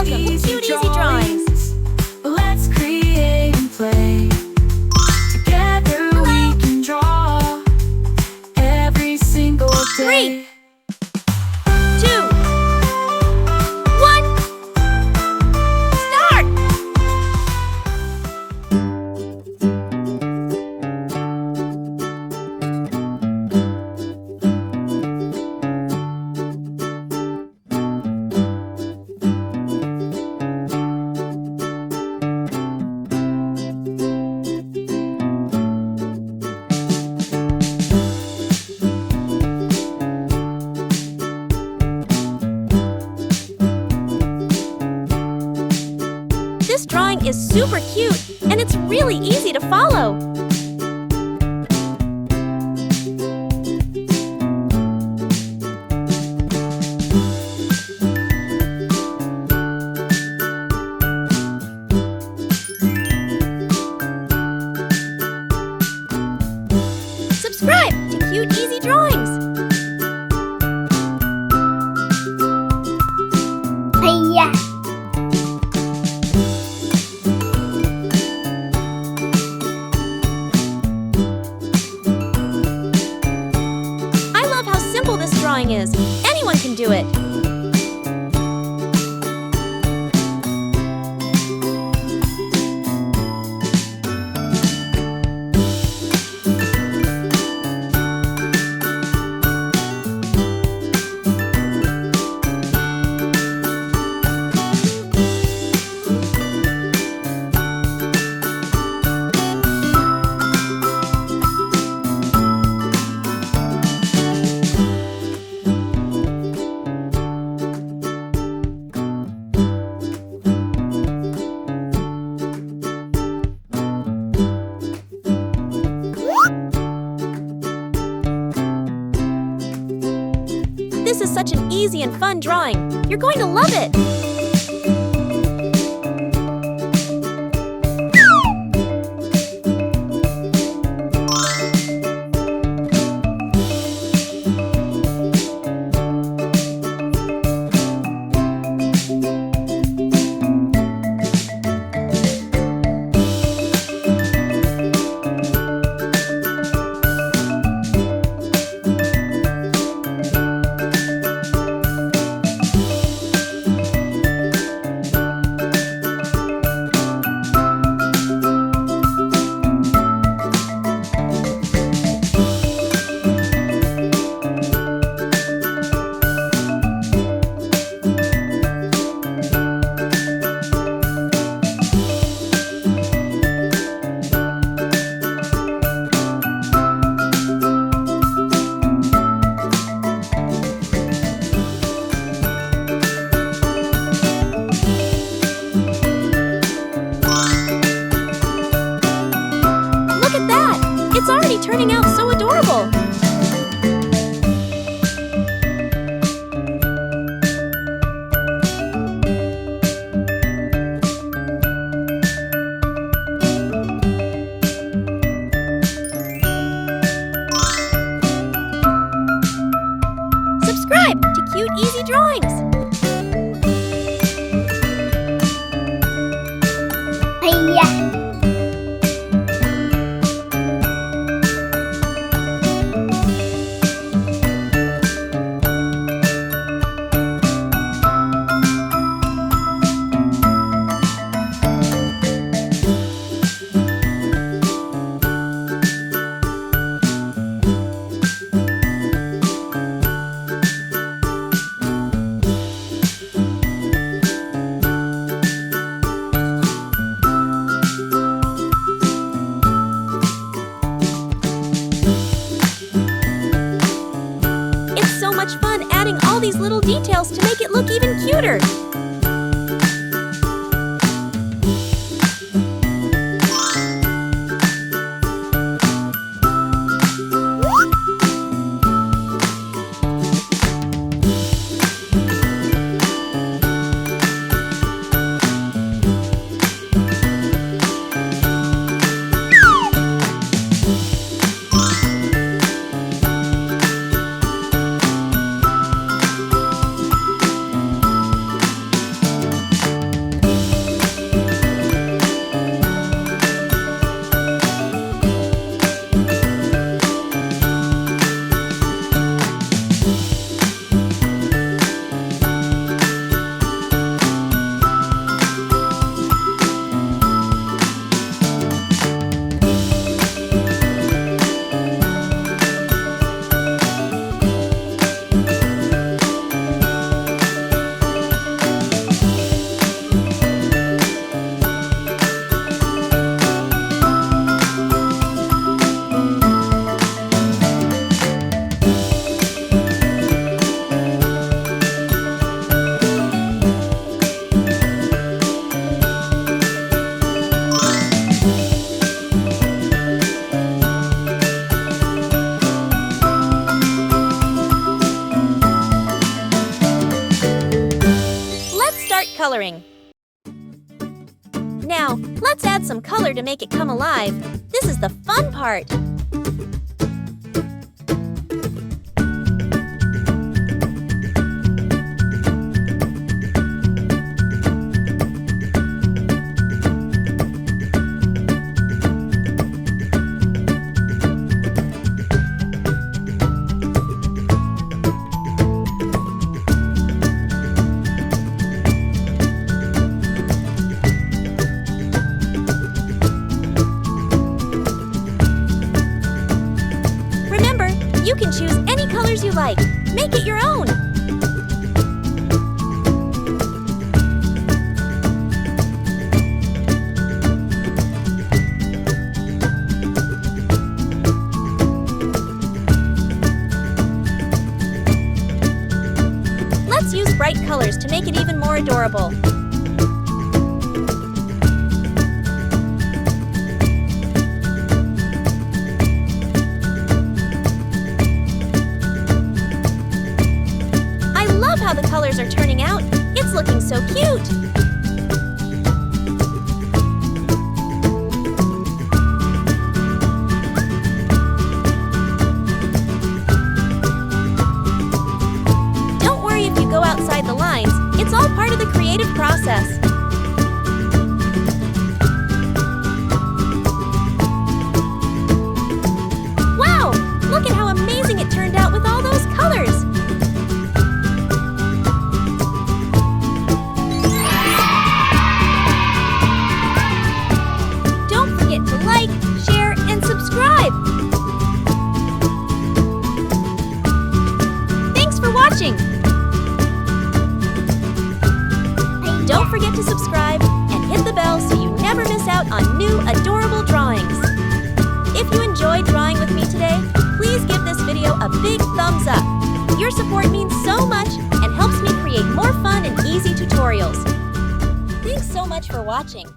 Welcome to Cute Easy Drawings. Let's create and play. Together we can draw every single day. 3, 2, 1, start! This drawing is super cute, and it's really easy to follow. Subscribe to Cute Easy Drawings. Hiya. I love how simple this drawing is. Anyone can do it. This is such an easy and fun drawing. You're going to love it. It's already turning out so adorable! Subscribe to Cute Easy Drawings! Hiya. Much fun adding all these little details to make it look even cuter. Now, let's add some color to make it come alive. This is the fun part. Remember, you can choose any colors you like. Make it your own. Let's use bright colors to make it even more adorable. I love how the colors are turning out. It's looking so cute. Don't worry if you go outside the lines. It's all part of the creative process. Wow! Look at how amazing it turned out with all those colors. Don't forget to like, share, and subscribe. Thanks for watching. Don't forget to subscribe and hit the bell so you never miss out on new adorable drawings. If you enjoyed drawing with me today, please give this video a big thumbs up. Your support means so much and helps me create more fun and easy tutorials. Thanks so much for watching.